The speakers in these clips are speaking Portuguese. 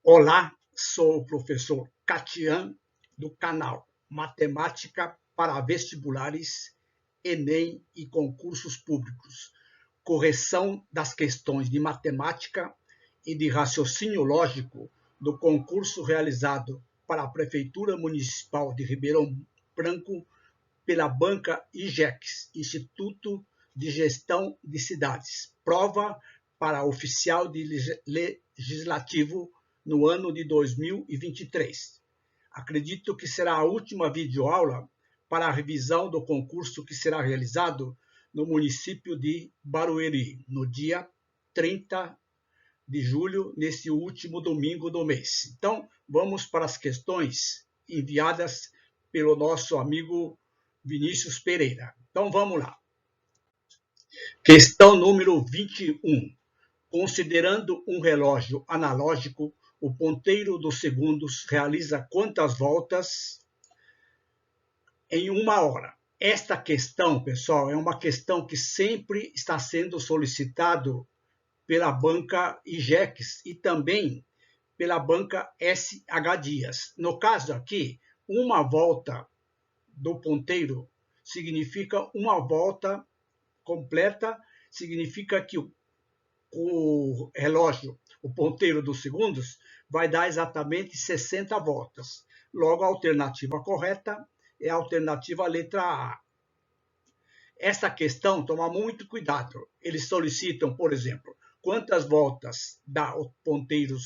Olá, sou o professor Catian, do canal Matemática para Vestibulares, Enem e Concursos Públicos. Correção das questões de matemática e de raciocínio lógico do concurso realizado para a Prefeitura Municipal de Ribeirão Branco pela banca IGEX, Instituto de Gestão de Cidades. Prova para oficial de legislativo no ano de 2023. Acredito que será a última videoaula para a revisão do concurso que será realizado no município de Barueri, no dia 30 de julho, nesse último domingo do mês. Então, vamos para as questões enviadas pelo nosso amigo Vinícius Pereira. Então, vamos lá. Questão número 21. Considerando um relógio analógico, o ponteiro dos segundos realiza quantas voltas em uma hora? Esta questão, pessoal, é uma questão que sempre está sendo solicitado pela banca IGEX e também pela banca SH Dias. No caso aqui, uma volta do ponteiro significa uma volta completa, significa que o relógio, o ponteiro dos segundos, vai dar exatamente 60 voltas. Logo, a alternativa correta é a alternativa letra A. Essa questão, toma muito cuidado. Eles solicitam, por exemplo, quantas voltas dá o ponteiro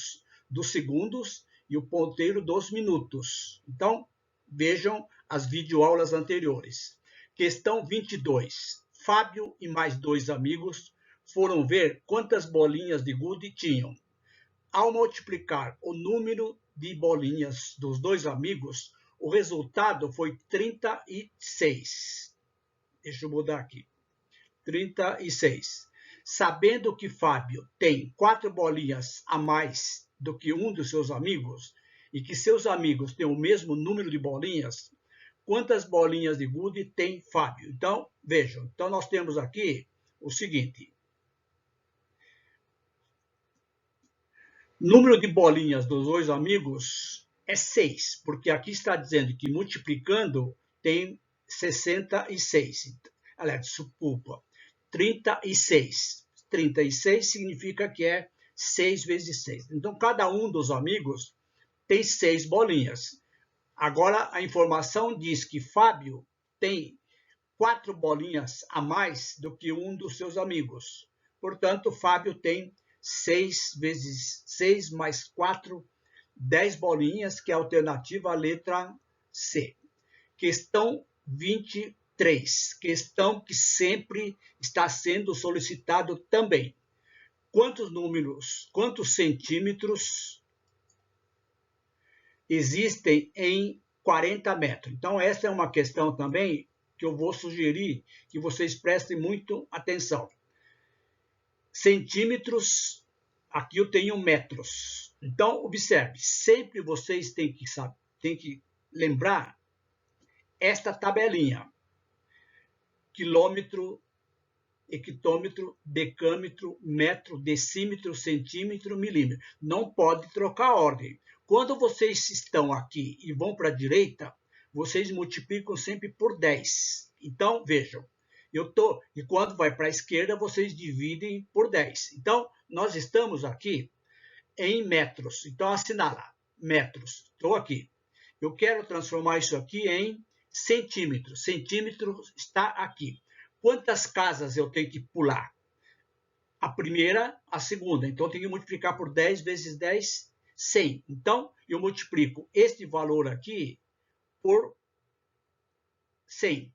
dos segundos e o ponteiro dos minutos. Então, vejam as videoaulas anteriores. Questão 22. Fábio e mais dois amigos foram ver quantas bolinhas de gude tinham. Ao multiplicar o número de bolinhas dos dois amigos, o resultado foi 36. Deixa eu mudar aqui. 36. Sabendo que Fábio tem 4 bolinhas a mais do que um dos seus amigos e que seus amigos têm o mesmo número de bolinhas, quantas bolinhas de gude tem Fábio? Então, vejam. Então, nós temos aqui o seguinte. Número de bolinhas dos dois amigos é 6, porque aqui está dizendo que multiplicando tem 66. Aliás, desculpa, 36. 36 significa que é 6 vezes 6. Então, cada um dos amigos tem 6 bolinhas. Agora, a informação diz que Fábio tem 4 bolinhas a mais do que um dos seus amigos. Portanto, Fábio tem 6 vezes 6 mais 4, 10 bolinhas, que é a alternativa à letra C. Questão 23. Questão que sempre está sendo solicitado também. Quantos centímetros existem em 40 metros? Então, essa é uma questão também que eu vou sugerir que vocês prestem muito atenção. Centímetros, aqui eu tenho metros. Então, observe, sempre vocês têm que lembrar esta tabelinha. Quilômetro, hectômetro, decâmetro, metro, decímetro, centímetro, milímetro. Não pode trocar a ordem. Quando vocês estão aqui e vão para a direita, vocês multiplicam sempre por 10. Então, vejam. E quando vai para a esquerda, vocês dividem por 10. Então, nós estamos aqui em metros. Então, assinala, metros. Estou aqui. Eu quero transformar isso aqui em centímetros. Centímetro está aqui. Quantas casas eu tenho que pular? A primeira, a segunda. Então, eu tenho que multiplicar por 10 vezes 10, 100. Então, eu multiplico este valor aqui por 100.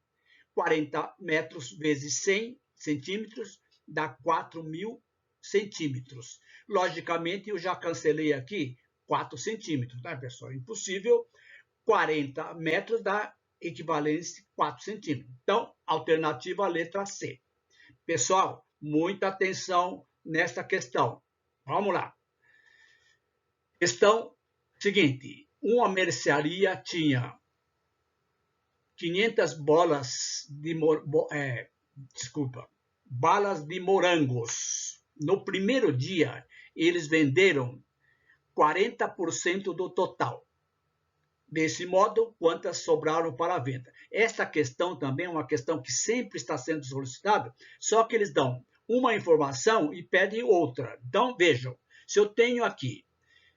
40 metros vezes 100 centímetros dá 4.000 centímetros. Logicamente, eu já cancelei aqui 4 centímetros, né, pessoal? Impossível. 40 metros dá equivalência a 4 centímetros. Então, alternativa letra C. Pessoal, muita atenção nesta questão. Vamos lá. Questão seguinte. Uma mercearia tinha 500 balas de morangos. No primeiro dia, eles venderam 40% do total. Desse modo, quantas sobraram para a venda? Esta questão também é uma questão que sempre está sendo solicitada, só que eles dão uma informação e pedem outra. Então, vejam, se eu tenho aqui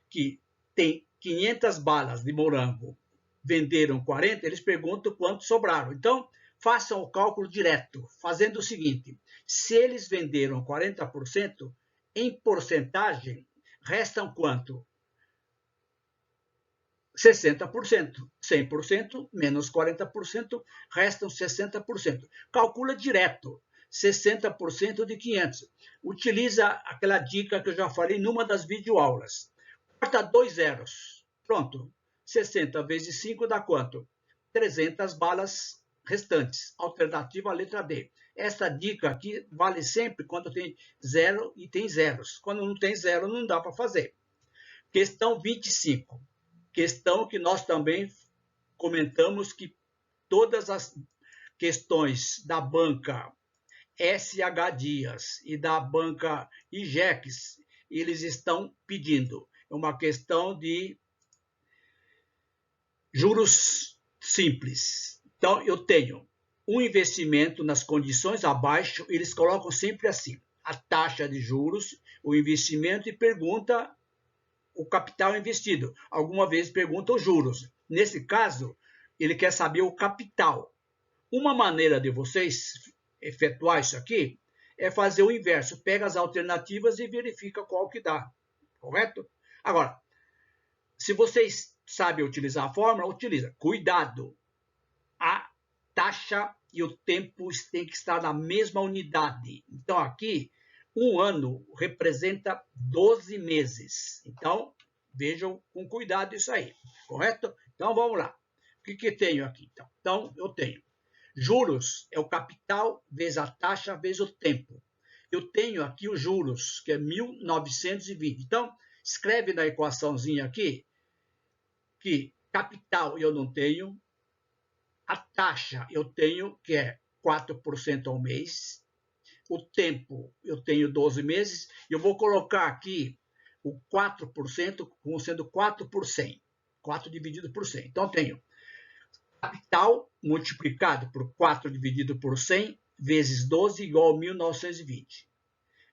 que tem 500 balas de morango, venderam 40, eles perguntam quanto sobraram. Então, façam o cálculo direto, fazendo o seguinte, se eles venderam 40%, em porcentagem, restam quanto? 60%. 100% menos 40%, restam 60%. Calcula direto. 60% de 500. Utiliza aquela dica que eu já falei numa das videoaulas. Corta 2 zeros. Pronto. 60 vezes 5 dá quanto? 300 balas restantes. Alternativa a letra D. Essa dica aqui vale sempre quando tem zero e tem zeros. Quando não tem zero, não dá para fazer. Questão 25. Questão que nós também comentamos que todas as questões da banca SH Dias e da banca IGEX, eles estão pedindo. É uma questão de juros simples. Então, eu tenho um investimento nas condições abaixo, eles colocam sempre assim, a taxa de juros, o investimento e pergunta o capital investido. Alguma vez pergunta os juros. Nesse caso, ele quer saber o capital. Uma maneira de vocês efetuar isso aqui é fazer o inverso. Pega as alternativas e verifica qual que dá. Correto? Agora, se vocês sabem utilizar a fórmula, utiliza. Cuidado! A taxa e o tempo têm que estar na mesma unidade. Então, aqui, um ano representa 12 meses. Então, vejam com cuidado isso aí. Correto? Então, vamos lá. O que tenho aqui? Então, eu tenho juros, é o capital vezes a taxa vezes o tempo. Eu tenho aqui os juros, que é 1.920. Então, escreve na equaçãozinha aqui que capital eu não tenho, a taxa eu tenho, que é 4% ao mês, o tempo eu tenho 12 meses, e eu vou colocar aqui o 4% como sendo 4 por 100. 4 dividido por 100. Então, eu tenho capital multiplicado por 4 dividido por 100 vezes 12 igual a 1.920.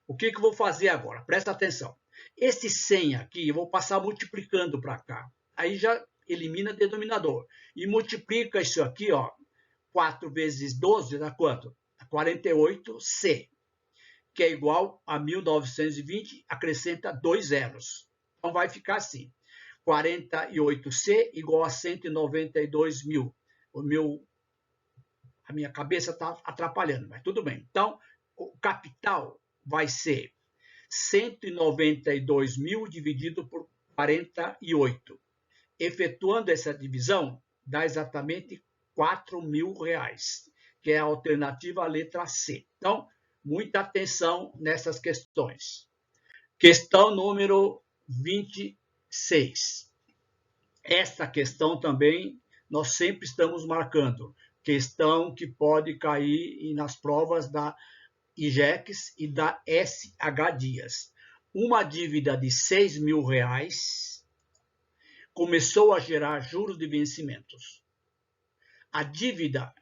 O que eu vou fazer agora? Presta atenção. Esse 100 aqui eu vou passar multiplicando para cá. Aí já elimina denominador. E multiplica isso aqui, ó, 4 vezes 12 dá quanto? 48C, que é igual a 1.920, acrescenta 2 zeros. Então, vai ficar assim. 48C igual a 192 mil. A minha cabeça está atrapalhando, mas tudo bem. Então, o capital vai ser 192 mil dividido por 48. Efetuando essa divisão, dá exatamente R$4.000, que é a alternativa à letra C. Então, muita atenção nessas questões. Questão número 26. Esta questão também nós sempre estamos marcando. Questão que pode cair nas provas da IGEX e da SH Dias. Uma dívida de R$6.000 começou a gerar juros de vencimentos. A dívida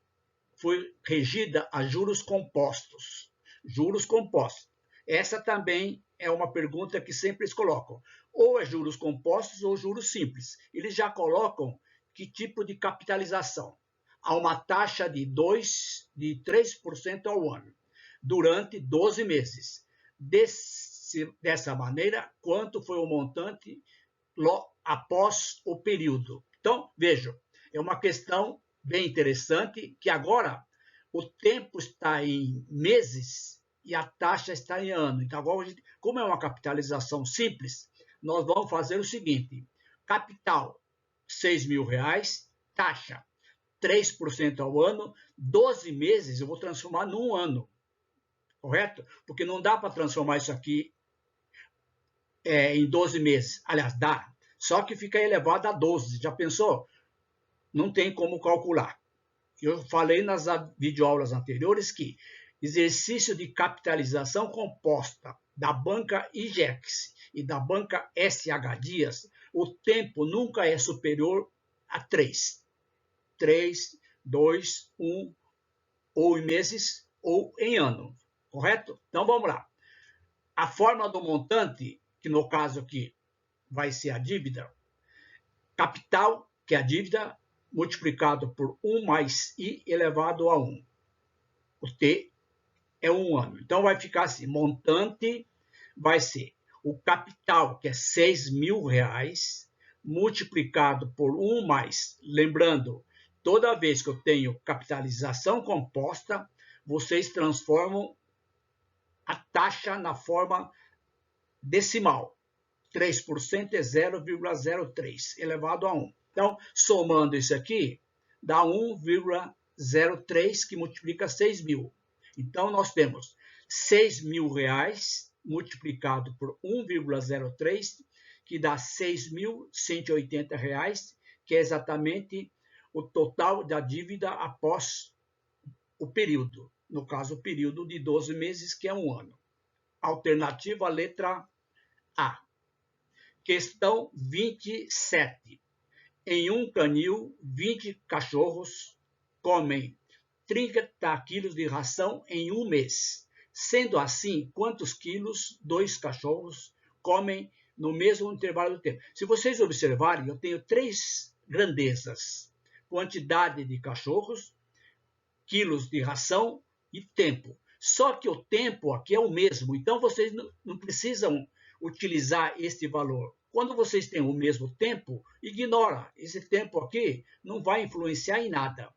foi regida a juros compostos. Juros compostos. Essa também é uma pergunta que sempre eles colocam. Ou é juros compostos ou juros simples. Eles já colocam que tipo de capitalização. Há uma taxa de 3% ao ano, durante 12 meses. Dessa maneira, quanto foi o montante após o período? Então, vejam, é uma questão bem interessante, que agora o tempo está em meses e a taxa está em ano. Então, agora, como é uma capitalização simples, nós vamos fazer o seguinte: capital, R$6.000, taxa, 3% ao ano, 12 meses eu vou transformar num ano, correto? Porque não dá para transformar isso aqui em 12 meses. Aliás, dá, só que fica elevado a 12. Já pensou? Não tem como calcular. Eu falei nas videoaulas anteriores que exercício de capitalização composta da banca IGEX e da banca SH Dias, o tempo nunca é superior a 3. 3, 2, 1, ou em meses ou em ano, correto? Então vamos lá. A forma do montante, que no caso aqui vai ser a dívida, capital, que é a dívida, multiplicado por 1 mais I elevado a 1. O T é 1 ano. Então vai ficar assim, montante vai ser o capital, que é R$6.000, multiplicado por 1 mais, lembrando, toda vez que eu tenho capitalização composta, vocês transformam a taxa na forma decimal. 3% é 0,03 elevado a 1. Então, somando isso aqui, dá 1,03 que multiplica 6.000. Então, nós temos R$6.000 multiplicado por 1,03, que dá R$6.180, que é exatamente o total da dívida após o período. No caso, o período de 12 meses, que é 1 ano. Alternativa, letra A. Questão 27. Em um canil, 20 cachorros comem 30 quilos de ração em um mês. Sendo assim, quantos quilos 2 cachorros comem no mesmo intervalo de tempo? Se vocês observarem, eu tenho 3 grandezas: quantidade de cachorros, quilos de ração e tempo. Só que o tempo aqui é o mesmo, então vocês não precisam utilizar este valor. Quando vocês têm o mesmo tempo, ignora. Esse tempo aqui não vai influenciar em nada.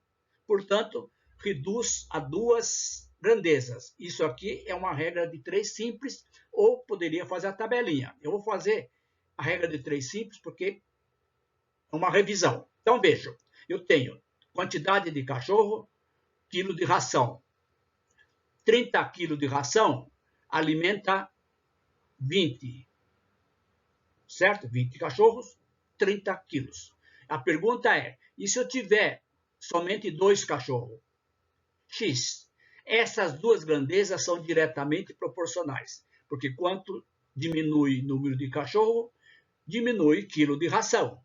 Portanto, reduz a 2 grandezas. Isso aqui é uma regra de 3 simples, ou poderia fazer a tabelinha. Eu vou fazer a regra de 3 simples porque é uma revisão. Então, vejam, eu tenho quantidade de cachorro, quilo de ração. 30 quilos de ração alimenta 20. Certo? 20 cachorros, 30 quilos. A pergunta é, e se eu tiver somente 2 cachorros? X. Essas 2 grandezas são diretamente proporcionais, porque quanto diminui o número de cachorro, diminui quilo de ração.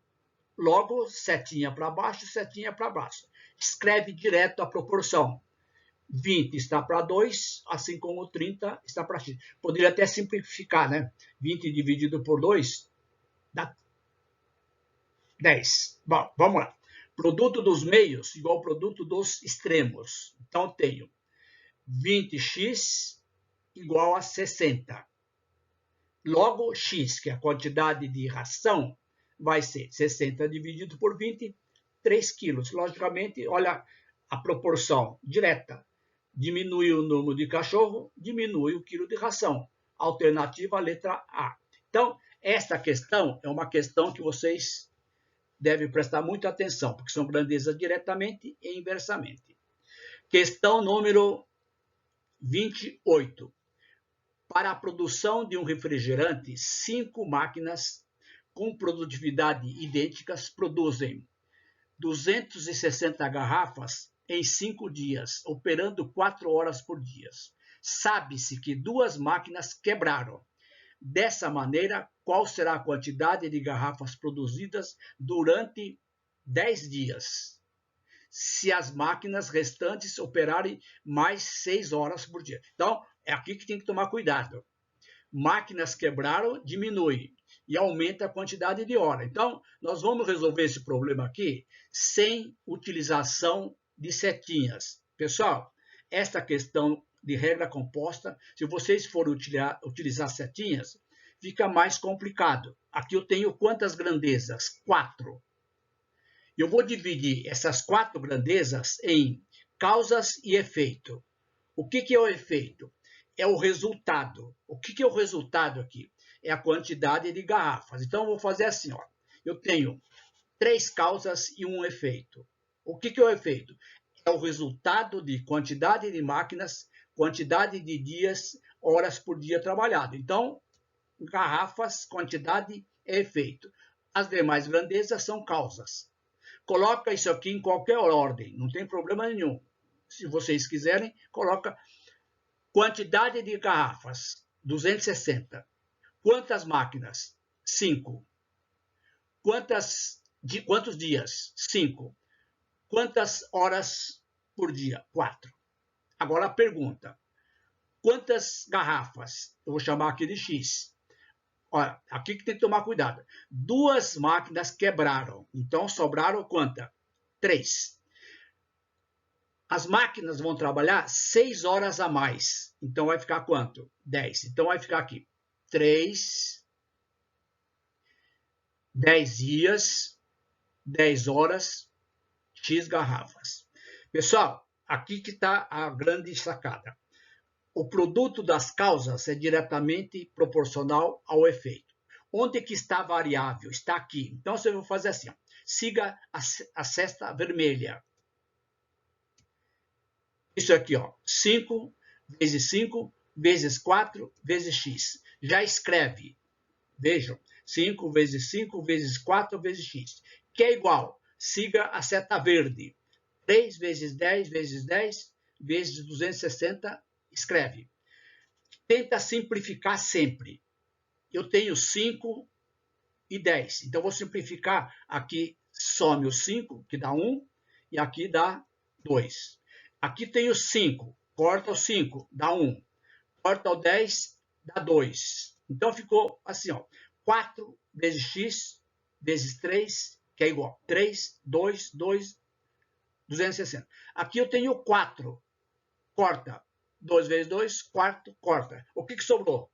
Logo, setinha para baixo, setinha para baixo. Escreve direto a proporção. 20 está para 2, assim como 30 está para X. Poderia até simplificar, né? 20 dividido por 2 dá 10. Bom, vamos lá. Produto dos meios igual ao produto dos extremos. Então, tenho 20x igual a 60. Logo, x, que é a quantidade de ração, vai ser 60 dividido por 20, 3 quilos. Logicamente, olha a proporção direta. Diminui o número de cachorro, diminui o quilo de ração. Alternativa, letra A. Então, esta questão é uma questão que vocês devem prestar muita atenção, porque são grandezas diretamente e inversamente. Questão número 28. Para a produção de um refrigerante, 5 máquinas com produtividade idênticas produzem 260 garrafas em 5 dias, operando 4 horas por dia. Sabe-se que 2 máquinas quebraram. Dessa maneira, qual será a quantidade de garrafas produzidas durante 10 dias, se as máquinas restantes operarem mais 6 horas por dia? Então, é aqui que tem que tomar cuidado. Máquinas quebraram, diminui e aumenta a quantidade de hora. Então, nós vamos resolver esse problema aqui sem utilização de setinhas. Pessoal, esta questão de regra composta, se vocês forem utilizar setinhas, fica mais complicado. Aqui eu tenho quantas grandezas? 4. Eu vou dividir essas 4 grandezas em causas e efeito. O que é o efeito? É o resultado. O que é o resultado aqui? É a quantidade de garrafas. Então, eu vou fazer assim, ó. Eu tenho 3 causas e um efeito. O que é o efeito? É o resultado de quantidade de máquinas, quantidade de dias, horas por dia trabalhado. Então, garrafas, quantidade é efeito. As demais grandezas são causas. Coloca isso aqui em qualquer ordem, não tem problema nenhum. Se vocês quiserem, coloca quantidade de garrafas, 260. Quantas máquinas? 5. Quantos dias? 5. Quantas horas por dia? 4. Agora a pergunta. Quantas garrafas? Eu vou chamar aqui de X. Olha, aqui que tem que tomar cuidado. 2 máquinas quebraram. Então, sobraram quantas? 3. As máquinas vão trabalhar 6 horas a mais. Então, vai ficar quanto? 10. Então, vai ficar aqui. 3, 10 dias, 10 horas, X garrafas. Pessoal, aqui que está a grande sacada. O produto das causas é diretamente proporcional ao efeito. Onde que está a variável? Está aqui. Então, você vai fazer assim. Ó. Siga a seta vermelha. Isso aqui, ó, 5 vezes 5 vezes 4 vezes x. Já escreve. Vejam. 5 vezes 5 vezes 4 vezes x. Que é igual. Siga a seta verde. 3 vezes 10 vezes 10 vezes 260. Escreve. Tenta simplificar sempre. Eu tenho 5 e 10. Então, vou simplificar aqui. Some o 5, que dá 1. E aqui dá 2. Aqui tenho 5. Corta o 5, dá 1. Corta o 10, dá 2. Então, ficou assim, ó. 4 vezes x vezes 3, que é igual. 3, 2, 2, 260. Aqui eu tenho 4. Corta. 2 vezes 2, quarto, corta. O que sobrou?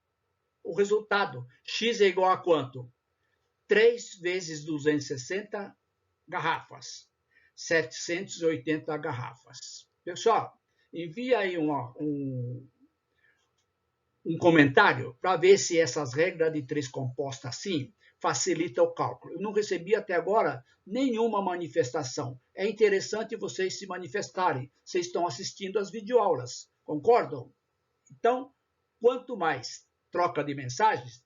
O resultado. X é igual a quanto? 3 vezes 260 garrafas. 780 garrafas. Pessoal, envia aí um comentário para ver se essas regras de 3 compostas assim facilita o cálculo. Eu não recebi até agora nenhuma manifestação. É interessante vocês se manifestarem. Vocês estão assistindo às videoaulas, concordam? Então, quanto mais troca de mensagens,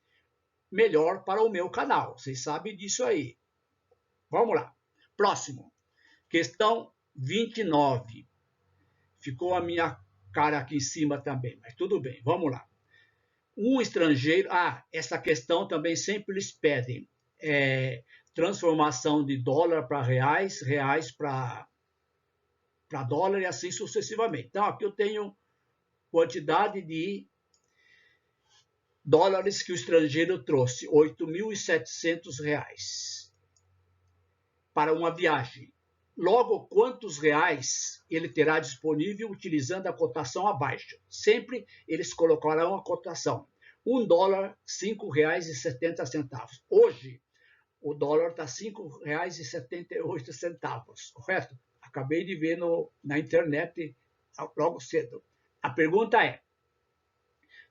melhor para o meu canal. Vocês sabem disso aí. Vamos lá. Próximo. Questão 29. Ficou a minha cara aqui em cima também, mas tudo bem, vamos lá. Um estrangeiro... essa questão também sempre eles pedem. Transformação de dólar para reais, reais para dólar e assim sucessivamente. Então, aqui eu tenho quantidade de dólares que o estrangeiro trouxe, R$ 8.700 para uma viagem. Logo, quantos reais ele terá disponível utilizando a cotação abaixo? Sempre eles colocarão a cotação. $1, R$ 5,70. Hoje, o dólar está R$ 5,78, correto? Acabei de ver na internet logo cedo. A pergunta é,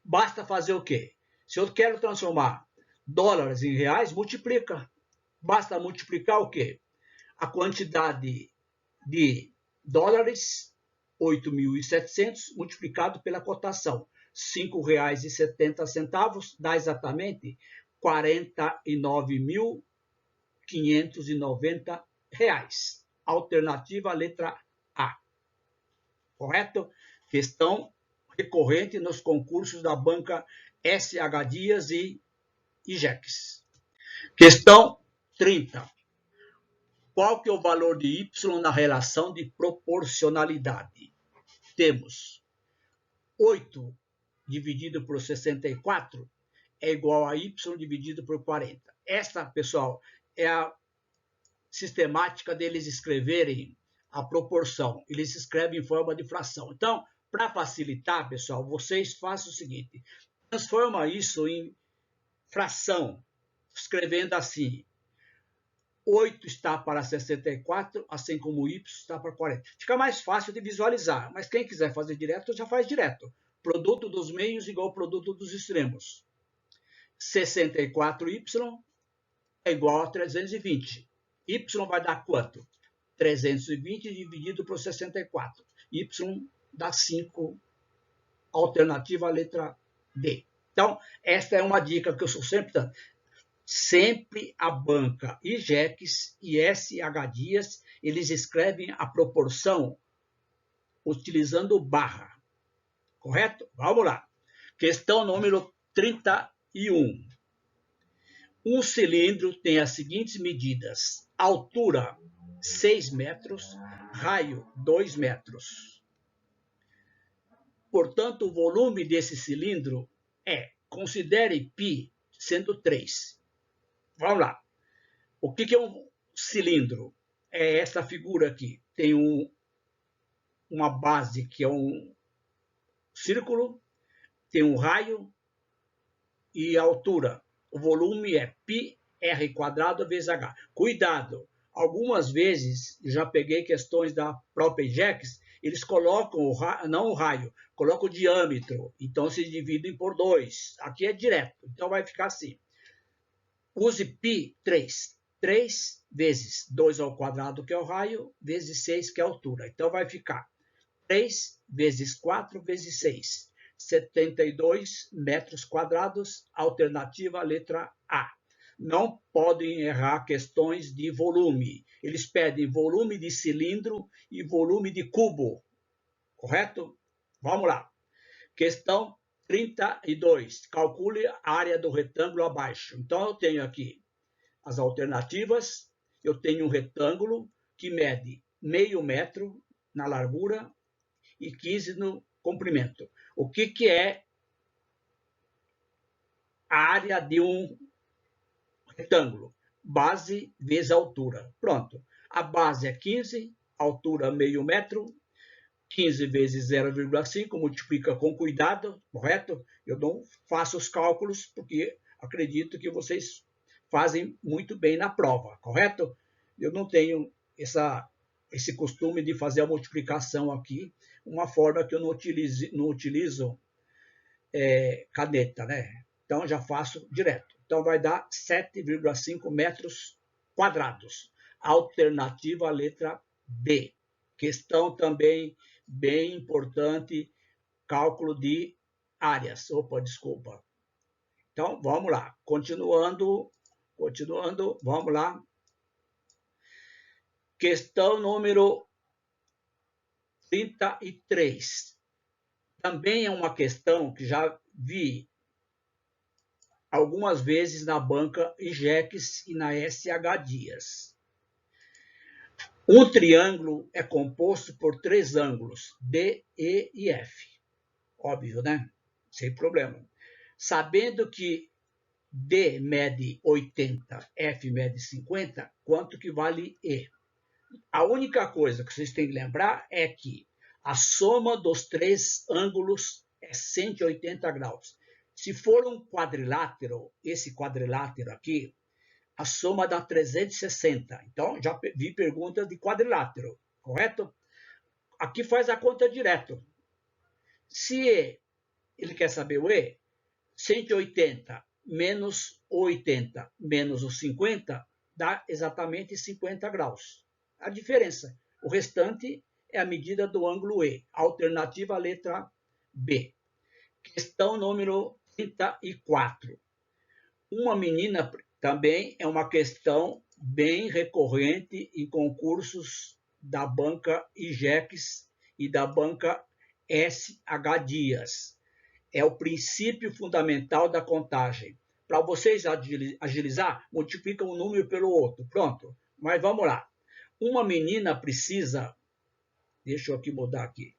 basta fazer o quê? Se eu quero transformar dólares em reais, multiplica. Basta multiplicar o quê? A quantidade de dólares, 8.700, multiplicado pela cotação, R$ 5,70, dá exatamente R$ 49.590. Alternativa letra A. Correto? Questão recorrente nos concursos da banca SH Dias e IJEX. Questão 30. Qual que é o valor de y na relação de proporcionalidade? Temos 8 dividido por 64 é igual a y dividido por 40. Esta, pessoal, é a sistemática deles escreverem a proporção. Eles escrevem em forma de fração. Então, para facilitar, pessoal, vocês façam o seguinte. Transforma isso em fração, escrevendo assim. 8 está para 64, assim como y está para 40. Fica mais fácil de visualizar, mas quem quiser fazer direto, já faz direto. Produto dos meios igual ao produto dos extremos. 64y é igual a 320. Y vai dar quanto? 320 dividido por 64. Y dá 5. Alternativa letra D. Então, esta é uma dica que eu sou sempre dando. Sempre a banca IJEX e SH Dias, eles escrevem a proporção utilizando barra. Correto? Vamos lá. Questão número 31. Um cilindro tem as seguintes medidas: altura 6 metros, raio 2 metros. Portanto, o volume desse cilindro considere π sendo 3. Vamos lá. O que é um cilindro? É essa figura aqui. Tem uma base que é um círculo, tem um raio e a altura. O volume é πr² vezes h. Cuidado! Algumas vezes, já peguei questões da própria IJEX, eles colocam, não o raio, colocam o diâmetro. Então, se dividem por 2. Aqui é direto. Então, vai ficar assim. Use π 3. 3 vezes 2², que é o raio, vezes 6, que é a altura. Então, vai ficar 3 vezes 4 vezes 6. 72 metros quadrados, alternativa letra A. Não podem errar questões de volume. Eles pedem volume de cilindro e volume de cubo. Correto? Vamos lá. Questão 32. Calcule a área do retângulo abaixo. Então, eu tenho aqui as alternativas. Eu tenho um retângulo que mede meio metro na largura e 15 no comprimento. O que é a área de um retângulo? Base vezes altura. Pronto. A base é 15, altura meio metro, 15 vezes 0,5, multiplica com cuidado, correto? Eu não faço os cálculos porque acredito que vocês fazem muito bem na prova, correto? Eu não tenho esse costume de fazer a multiplicação aqui, uma forma que eu não utilizo caneta, né? Então, já faço direto. Então, vai dar 7,5 metros quadrados. Alternativa letra B. Questão também bem importante, cálculo de áreas. Opa, desculpa. Então, vamos lá. Continuando, vamos lá. Questão número 33. Também é uma questão que já vi algumas vezes na banca IJEX e na SH Dias. Um triângulo é composto por 3 ângulos, D, E e F. Óbvio, né? Sem problema. Sabendo que D mede 80, F mede 50, quanto que vale E? A única coisa que vocês têm que lembrar é que a soma dos 3 ângulos é 180 graus. Se for um quadrilátero, esse quadrilátero aqui, a soma dá 360. Então, já vi perguntas de quadrilátero, correto? Aqui faz a conta direto. Se ele quer saber o E, 180 menos 80 menos os 50 dá exatamente 50 graus. A diferença. O restante é a medida do ângulo E. Alternativa letra B. Questão número 34. Uma menina também é uma questão bem recorrente em concursos da banca IJEX e da banca SH Dias. É o princípio fundamental da contagem. Para vocês agilizar, multiplica um número pelo outro. Pronto. Mas vamos lá. Uma menina precisa... Deixa eu aqui mudar aqui.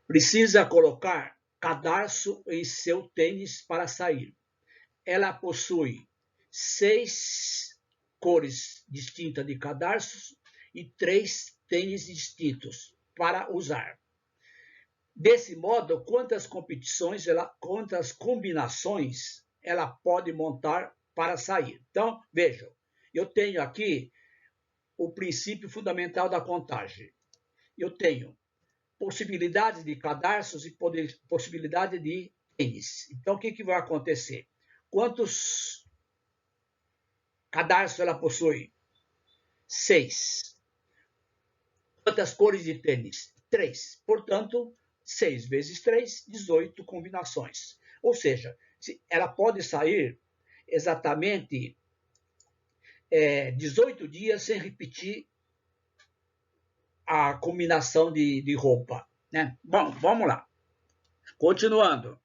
Precisa colocar cadarço em seu tênis para sair. Ela possui 6 cores distintas de cadarços e 3 tênis distintos para usar. Desse modo, quantas combinações ela pode montar para sair? Então, vejam, eu tenho aqui o princípio fundamental da contagem. Eu tenho possibilidade de cadarços e possibilidade de tênis. Então, o que vai acontecer? Quantos cadarços ela possui? 6. Quantas cores de tênis? 3. Portanto, 6 vezes 3, 18 combinações. Ou seja, ela pode sair exatamente 18 dias sem repetir a combinação de roupa, né? Bom, vamos lá. Continuando.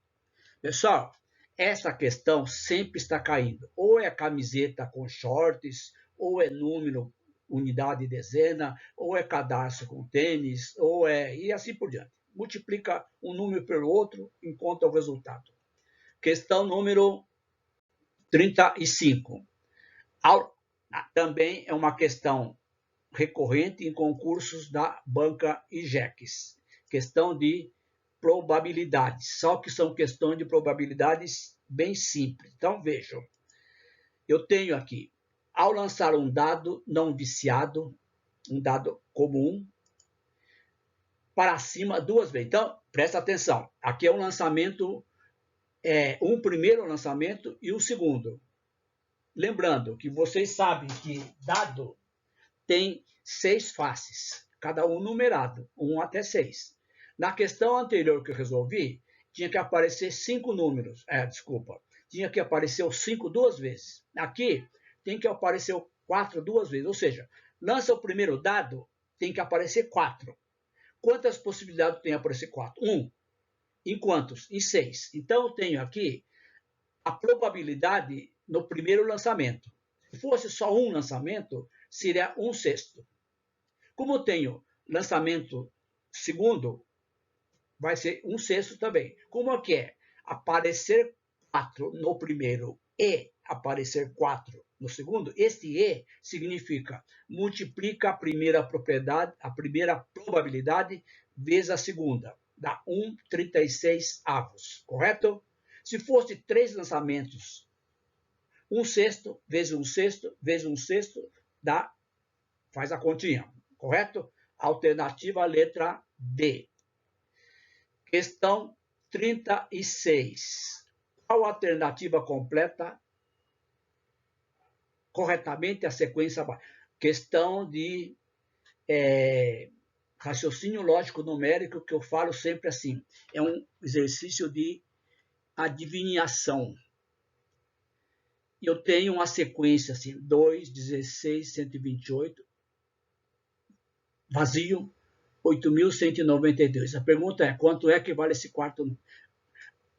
Pessoal, essa questão sempre está caindo. Ou é camiseta com shorts, ou é número, unidade e dezena, ou é cadarço com tênis, ou é... e assim por diante. Multiplica um número pelo outro, encontra o resultado. Questão número 35. Também é uma questão recorrente em concursos da banca IJEX. Questão de probabilidades, só que são questões de probabilidades bem simples. Então, vejam, eu tenho aqui, ao lançar um dado não viciado, um dado comum, para cima duas vezes. Então, presta atenção, aqui é um lançamento, um primeiro lançamento e um segundo. Lembrando que vocês sabem que dado tem 6 faces, cada um numerado, 1 até 6. Na questão anterior que eu resolvi, tinha que aparecer 5 números. Tinha que aparecer o 5 duas vezes. Aqui, tem que aparecer o 4 duas vezes. Ou seja, lança o primeiro dado, tem que aparecer 4. Quantas possibilidades tem de aparecer 4? 1. Em quantos? Em 6. Então, eu tenho aqui a probabilidade no primeiro lançamento. Se fosse só um lançamento, seria 1/6. Como eu tenho lançamento segundo, vai ser 1/6 também. Como é que é? Aparecer 4 no primeiro e aparecer 4 no segundo, este e significa multiplica a primeira propriedade, a primeira probabilidade vezes a segunda. Dá 1/36, correto? Se fosse 3 lançamentos, 1/6 vezes 1/6 vezes 1/6 dá, faz a continha, correto? Alternativa letra D. Questão 36. Qual alternativa completa corretamente a sequência abaixo? Questão de raciocínio lógico numérico, que eu falo sempre assim. É um exercício de adivinhação. Eu tenho uma sequência assim, 2, 16, 128, vazio, 8.192. A pergunta é, quanto é que vale esse quarto número?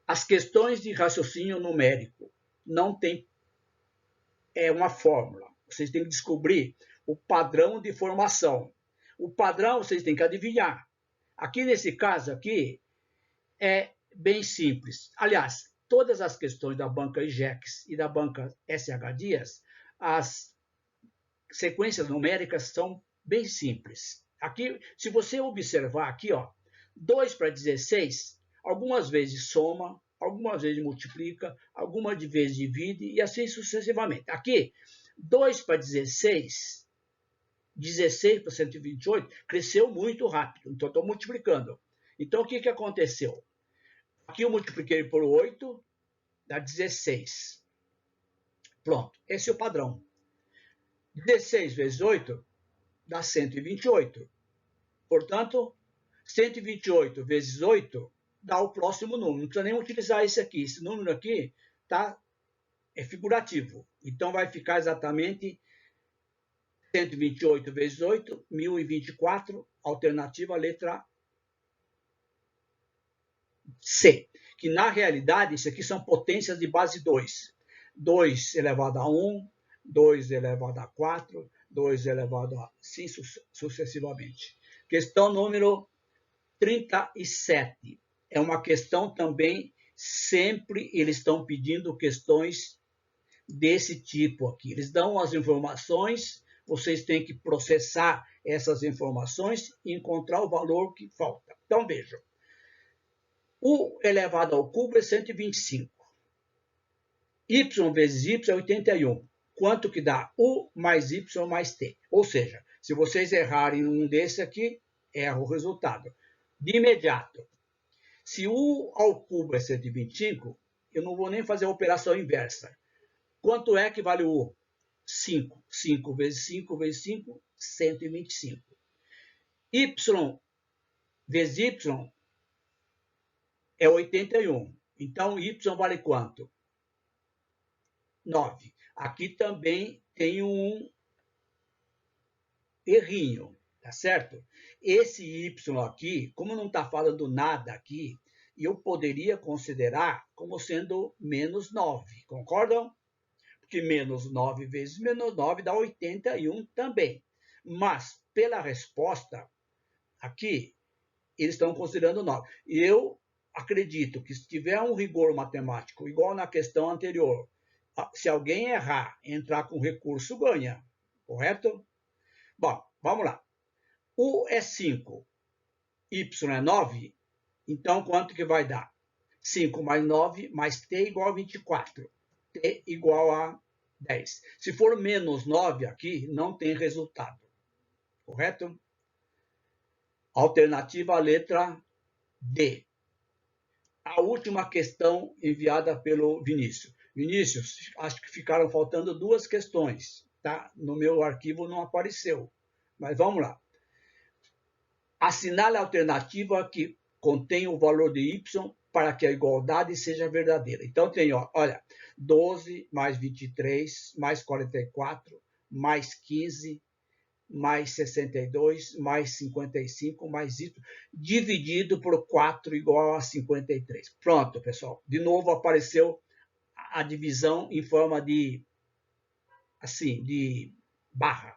As questões de raciocínio numérico não tem uma fórmula. Vocês têm que descobrir o padrão de formação. O padrão vocês têm que adivinhar. Aqui nesse caso aqui é bem simples. Aliás, todas as questões da banca IJEX e da banca SH Dias, as sequências numéricas são bem simples. Aqui, se você observar aqui, ó, 2 para 16, algumas vezes soma, algumas vezes multiplica, algumas vezes divide e assim sucessivamente. Aqui, 2 para 16, 16 para 128, cresceu muito rápido, então estou multiplicando. Então, o que aconteceu? Aqui eu multipliquei por 8, dá 16. Pronto, esse é o padrão. 16 vezes 8 dá 128. Portanto, 128 vezes 8 dá o próximo número. Não precisa nem utilizar esse aqui. Esse número aqui é figurativo. Então, vai ficar exatamente 128 vezes 8, 1024, alternativa letra C. Que, na realidade, isso aqui são potências de base 2. 2 elevado a 1, 2 elevado a 4, 2 elevado a 5, sucessivamente. Questão número 37. É uma questão também, sempre eles estão pedindo questões desse tipo aqui. Eles dão as informações, vocês têm que processar essas informações e encontrar o valor que falta. Então, vejam. U elevado ao cubo é 125. Y vezes Y é 81. Quanto que dá? U mais Y mais T. Ou seja, se vocês errarem um desse aqui, erra o resultado. De imediato, se U ao cubo é 125, eu não vou nem fazer a operação inversa. Quanto é que vale o U? 5. 5 vezes 5 vezes 5, 125. Y vezes Y é 81. Então, Y vale quanto? 9. Aqui também tem um errinho, tá certo? Esse Y aqui, como não está falando nada aqui, e eu poderia considerar como sendo menos 9, concordam? Porque menos 9 vezes menos 9 dá 81 também. Mas, pela resposta, aqui, eles estão considerando 9. E eu acredito que se tiver um rigor matemático, igual na questão anterior, se alguém errar, entrar com recurso, ganha. Correto? Bom, vamos lá. U é 5, Y é 9, então quanto que vai dar? 5 mais 9 mais T igual a 24. T igual a 10. Se for menos 9 aqui, não tem resultado. Correto? Alternativa letra D. A última questão enviada pelo Vinícius. Vinícius, acho que ficaram faltando 2 questões, tá? No meu arquivo não apareceu, mas vamos lá. Assinale a alternativa que contém o valor de y para que a igualdade seja verdadeira. Então tem, olha, 12 mais 23 mais 44 mais 15 mais 62 mais 55 mais y dividido por 4 igual a 53. Pronto, pessoal. De novo apareceu a divisão em forma de assim, de barra.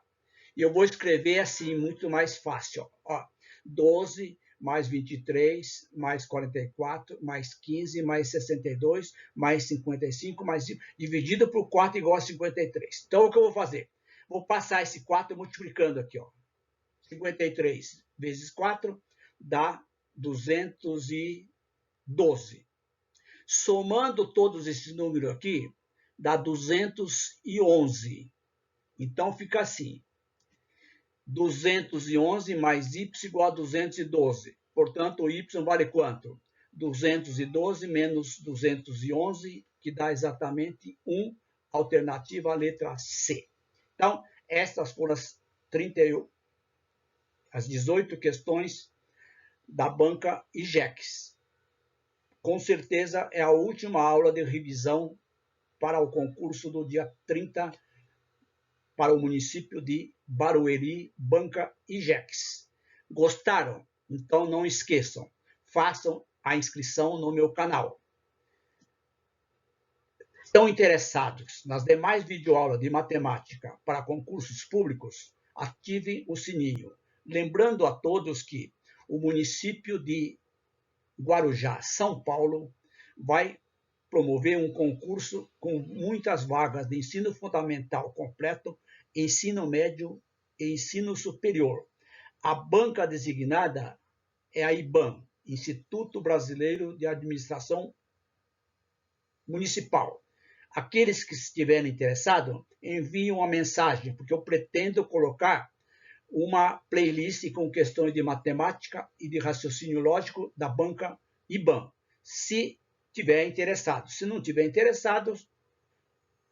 E eu vou escrever assim muito mais fácil, ó. 12 mais 23, mais 44, mais 15, mais 62, mais 55, mais dividido por 4 igual a 53. Então, o que eu vou fazer? Vou passar esse 4 multiplicando aqui, ó. 53 vezes 4 dá 212. Somando todos esses números aqui, dá 211. Então, fica assim. 211 mais y igual a 212. Portanto, o y vale quanto? 212 menos 211, que dá exatamente 1, alternativa à letra C. Então, estas foram as 18 questões da banca IGEX. Com certeza é a última aula de revisão para o concurso do dia 30 para o município de Barueri, banca IGEX. Gostaram? Então não esqueçam, façam a inscrição no meu canal. Estão interessados nas demais videoaulas de matemática para concursos públicos? Ativem o sininho. Lembrando a todos que o município de Guarujá, São Paulo, vai promover um concurso com muitas vagas de ensino fundamental completo, ensino médio e ensino superior. A banca designada é a IBAM, Instituto Brasileiro de Administração Municipal. Aqueles que estiverem interessados, enviem uma mensagem, porque eu pretendo colocar uma playlist com questões de matemática e de raciocínio lógico da banca IBAM. Se tiver interessado. Se não tiver interessado,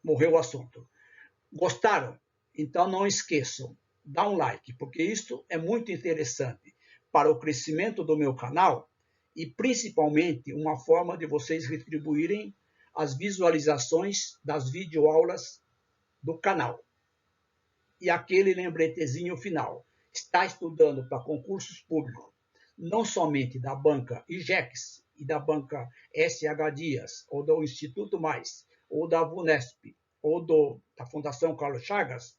morreu o assunto. Gostaram? Então não esqueçam, dá um like, porque isso é muito interessante para o crescimento do meu canal e principalmente uma forma de vocês retribuírem as visualizações das videoaulas do canal. E aquele lembretezinho final. Está estudando para concursos públicos, não somente da banca IGEX e da banca SH Dias, ou do Instituto Mais, ou da VUNESP, ou da Fundação Carlos Chagas,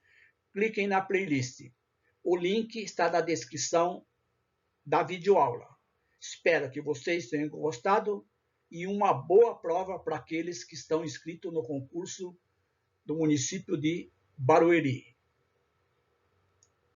cliquem na playlist. O link está na descrição da videoaula. Espero que vocês tenham gostado e uma boa prova para aqueles que estão inscritos no concurso do município de Barueri.